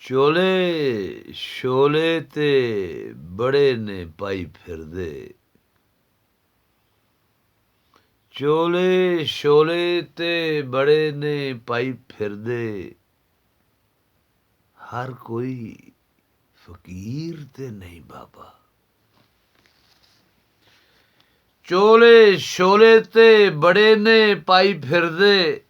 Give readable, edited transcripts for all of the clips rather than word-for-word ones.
ਚੋਲੇ ਛੋਲੇ ਤੇ ਬੜੇ ਨੇ ਪਾਈ ਫਿਰਦੇ। ਚੋਲੇ ਛੋਲੇ ਤੇ ਬੜੇ ਨੇ ਪਾਈ ਫਿਰਦੇ। ਹਰ ਕੋਈ ਫਕੀਰ ਤੇ ਨਹੀਂ ਬਾਬਾ। ਚੋਲੇ ਛੋਲੇ ਤੇ ਬੜੇ ਨੇ ਪਾਈ ਫਿਰਦੇ।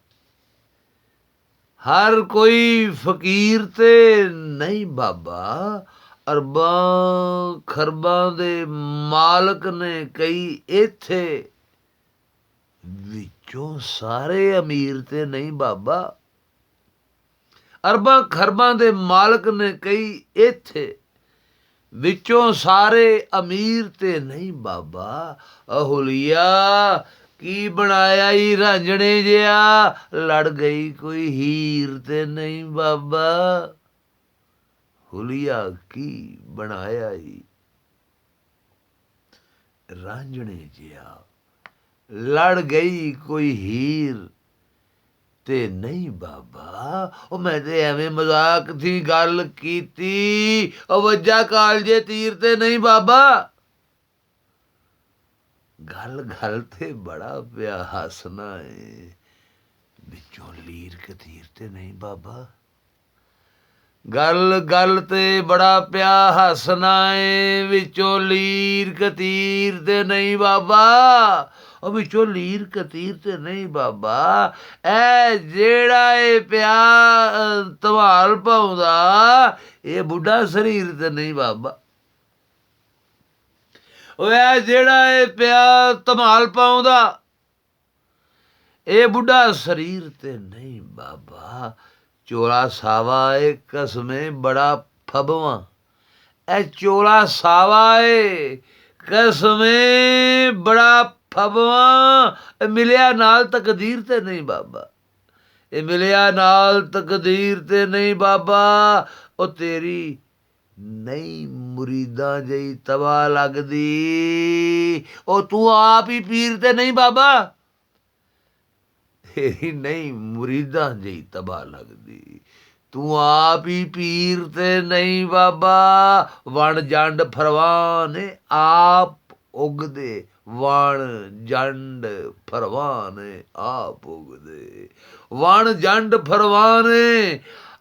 ਹਰ ਕੋਈ ਫਕੀਰ ਤੇ ਨਹੀਂ ਬਾਬਾ। ਅਰਬਾਂ ਖਰਬਾਂ ਦੇ ਮਾਲਕ ਨੇ ਕਈ ਇੱਥੇ, ਵਿੱਚੋਂ ਸਾਰੇ ਅਮੀਰ ਤੇ ਨਹੀਂ ਬਾਬਾ। ਅਰਬਾਂ ਖਰਬਾਂ ਦੇ ਮਾਲਕ ਨੇ ਕਈ ਇੱਥੇ, ਵਿੱਚੋਂ ਸਾਰੇ ਅਮੀਰ ਤੇ ਨਹੀਂ ਬਾਬਾ। ਅਹੁਲੀਆ ਕੀ ਬਣਾਇਆ ਈ ਰਾਂਝਣੇ ਜਿਹਾ, ਲੜ ਗਈ ਕੋਈ ਹੀਰ ਤੇ ਨਹੀਂ ਬਾਬਾ। ਹੁਲੀਆ ਕੀ ਬਣਾਇਆ ਈ ਰਾਂਝਣੇ ਜਿਹਾ, ਲੜ ਗਈ ਕੋਈ ਹੀਰ ਤੇ ਨਹੀਂ ਬਾਬਾ। ਉਹ ਮੈਂ ਤੇ ਐਵੇਂ ਮਜ਼ਾਕ ਦੀ ਗੱਲ ਕੀਤੀ, ਉਹ ਵੱਜਾ ਕਾਲਜੇ ਤੀਰ ਤੇ ਨਹੀਂ ਬਾਬਾ। ਗੱਲ ਗੱਲ ਤੇ ਬੜਾ ਪਿਆ ਹੱਸਣਾ ਏ, ਵਿੱਚੋਂ ਲੀਰ ਕਤੀਰ ਤੇ ਨਹੀਂ ਬਾਬਾ। ਗੱਲ ਗੱਲ ਤੇ ਬੜਾ ਪਿਆ ਹੱਸਣਾ ਏ, ਵਿੱਚੋਂ ਲੀਰ ਕਤੀਰ ਤੇ ਨਹੀਂ ਬਾਬਾ। ਉਹ ਵਿੱਚੋਂ ਲੀਰ ਕਤੀਰ ਤੇ ਨਹੀਂ ਬਾਬਾ। ਇਹ ਜਿਹੜਾ ਇਹ ਪਿਆ ਧਮਾਲ ਪਾਉਂਦਾ, ਇਹ ਬੁੱਢਾ ਸਰੀਰ ਤੇ ਨਹੀਂ ਬਾਬਾ। ਉਹ ਇਹ ਜਿਹੜਾ ਇਹ ਪਿਆ ਧਮਾਲ ਪਾਉਂਦਾ, ਇਹ ਬੁੱਢਾ ਸਰੀਰ ਤੇ ਨਹੀਂ ਬਾਬਾ। ਚੋਲਾ ਸਾਵਾ ਏ ਕਸਮੇ ਬੜਾ ਫਬਵਾਂ। ਇਹ ਚੋਲਾ ਸਾਵਾ ਏ ਕਸਮੇ ਬੜਾ ਫਬਵਾਂ। ਮਿਲਿਆ ਨਾਲ ਤਕਦੀਰ ਤੇ ਨਹੀਂ ਬਾਬਾ। ਇਹ ਮਿਲਿਆ ਨਾਲ ਤਕਦੀਰ ਤੇ ਨਹੀਂ ਬਾਬਾ। ਉਹ ਤੇਰੀ ਨਹੀਂ ਮੁਰੀਦਾਂ ਜਿਹੀ ਤਵਾ ਲੱਗਦੀ, ਉਹ ਤੂੰ ਆਪ ਹੀ ਪੀਰ ਤੇ ਨਹੀਂ ਬਾਬਾ। ਤੇਰੀ ਨਹੀਂ ਮੁਰੀਦਾਂ ਜਿਹੀ ਤਬਾਹ ਲੱਗਦੀ, ਤੂੰ ਆਪ ਹੀ ਪੀਰ ਤੇ ਨਹੀਂ ਬਾਬਾ। ਵਣ ਜੰਡ ਫਰਵਾਨ ਆਪ ਉਗਦੇ, ਵਣ ਜੰਡ ਫਰਵਾਨ ਆਪ ਉਗਦੇ। ਵਣ ਜੰਡ ਫਰਵਾਨ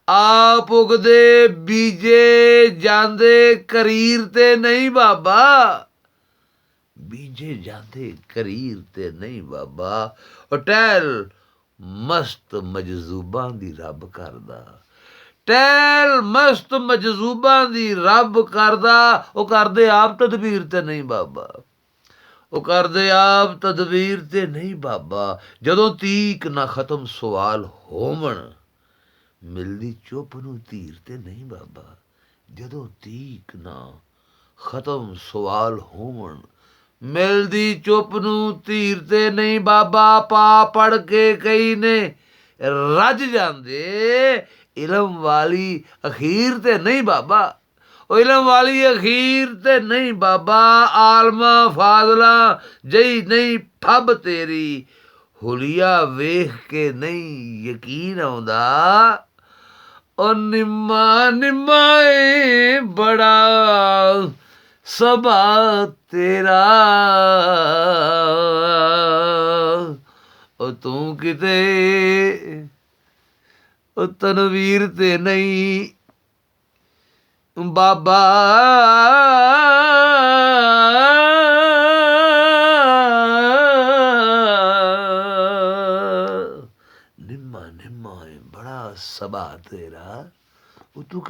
ਆਪ ਉਗਦੇ, ਬੀਜੇ ਜਾਂਦੇ ਕਰੀਰ ਤੇ ਨਹੀਂ ਬਾਬਾ। ਬੀਜੇ ਜਾਂਦੇ ਕਰੀਰ ਤੇ ਨਹੀਂ ਬਾਬਾ। ਉਹ ਟਹਿਲ ਮਸਤ ਮਜਜ਼ੂਬਾਂ ਦੀ ਰੱਬ ਕਰਦਾ, ਟਹਿਲ ਮਸਤ ਮਜਜ਼ੂਬਾਂ ਦੀ ਰੱਬ ਕਰਦਾ। ਉਹ ਕਰਦੇ ਆਪ ਤਦਬੀਰ ਤੇ ਨਹੀਂ ਬਾਬਾ। ਉਹ ਕਰਦੇ ਆਪ ਤਦਬੀਰ ਤੇ ਨਹੀਂ ਬਾਬਾ। ਜਦੋਂ ਤੀਕ ਨਾ ਖਤਮ ਸਵਾਲ ਹੋਵਣ, ਮਿਲਦੀ ਚੁੱਪ ਨੂੰ ਧੀਰ ਤੇ ਨਹੀਂ ਬਾਬਾ। ਜਦੋਂ ਤੀਕ ਨਾ ਖਤਮ ਸਵਾਲ ਹੋਵਣ, ਮਿਲਦੀ ਚੁੱਪ ਨੂੰ ਧੀਰ ਤੇ ਨਹੀਂ ਬਾਬਾ। ਪਾ ਪੜ ਕੇ ਕਈ ਨੇ ਰੱਜ ਜਾਂਦੇ, ਇਲਮ ਵਾਲੀ ਅਖੀਰ ਤੇ ਨਹੀਂ ਬਾਬਾ। ਉਹ ਇਲਮ ਵਾਲੀ ਅਖੀਰ ਤੇ ਨਹੀਂ ਬਾਬਾ। ਆਲਮਾ ਫਾਜ਼ਲਾ ਜਈ ਨਹੀਂ ਫੱਬ ਤੇਰੀ, ਹੁਲੀਆ ਵੇਖ ਕੇ ਨਹੀਂ ਯਕੀਨ ਆਉਂਦਾ। ਉਹ ਨਿੰਮਾ ਨਿੰਮਾ ਏ ਬੜਾ ਸਭਾ ਤੇਰਾ, ਉਹ ਤੂੰ ਕਿਤੇ ਉਹ ਤਨਵੀਰ ਤੇ ਨਹੀਂ ਬਾਬਾ। ਨਿੰਮਾ ਨਿੰਮਾ ਏ ਬੜਾ ਸਭਾ ਤੇਰਾ, ਉਹ ਤੂੰ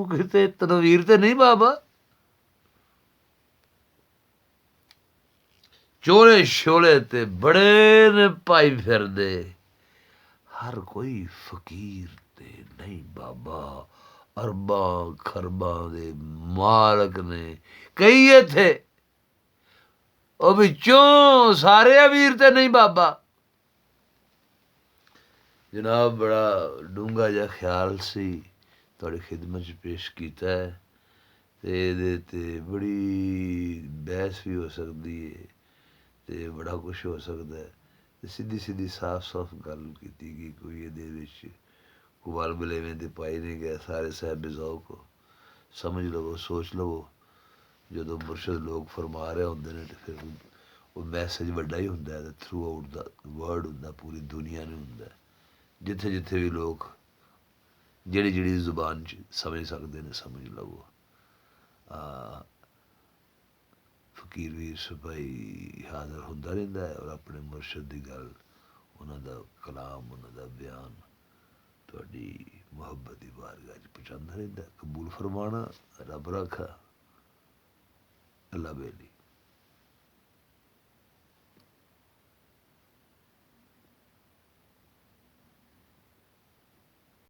ਕਿਤੇ ਤਨਵੀਰ ਤੇ ਨਹੀਂ ਬਾਬਾ। ਚੋਲੇ ਛੋਲੇ ਤੇ ਬੜੇ ਨੇ ਪਾਈ ਫਿਰਦੇ। ਹਰ ਕੋਈ ਫਕੀਰ ਤੇ ਨਹੀਂ ਬਾਬਾ। ਅਰਬਾਂ ਖਰਬਾਂ ਦੇ ਮਾਲਕ ਨੇ ਕਈ ਇੱਥੇ, ਉਹ ਵਿੱਚੋਂ ਸਾਰੇ ਅਮੀਰ ਤੇ ਨਹੀਂ ਬਾਬਾ। ਜਨਾਬ ਬੜਾ ਡੂੰਘਾ ਜਿਹਾ ਖਿਆਲ ਸੀ, ਤੁਹਾਡੀ ਖਿਦਮਤ 'ਚ ਪੇਸ਼ ਕੀਤਾ ਹੈ। ਅਤੇ ਇਹਦੇ 'ਤੇ ਬੜੀ ਬਹਿਸ ਵੀ ਹੋ ਸਕਦੀ ਹੈ ਅਤੇ ਬੜਾ ਕੁਛ ਹੋ ਸਕਦਾ ਹੈ। ਸਿੱਧੀ ਸਿੱਧੀ ਸਾਫ਼ ਸਾਫ਼ ਗੱਲ ਕੀਤੀ ਗਈ, ਕੋਈ ਇਹਦੇ ਵਿੱਚ कुवाल बलेवें ते पाई नहीं गए सारे साहब बिजाओ को समझ लवो सोच लवो जो मुर्शद लोग फरमा रहे होंगे ने तो फिर वो मैसेज वड्डा ही होंगे थ्रू आउट द वर्ल्ड होंगे पूरी दुनिया में होंगे जिथे जिथे भी लोग जिहड़ी जिहड़ी जुबान च समझ सकते हैं समझ लवो फकीर वीर सिपाही हाज़र होंदा रहिंदा है और अपने मुर्शद की गल उन्हां दा कलाम उन्हां दा बयान तुहाडी मुहब्बत की बारगाह च पहुँचांदा रहिंदा कबूल फरमाना रब रखा अल्लाह बेली।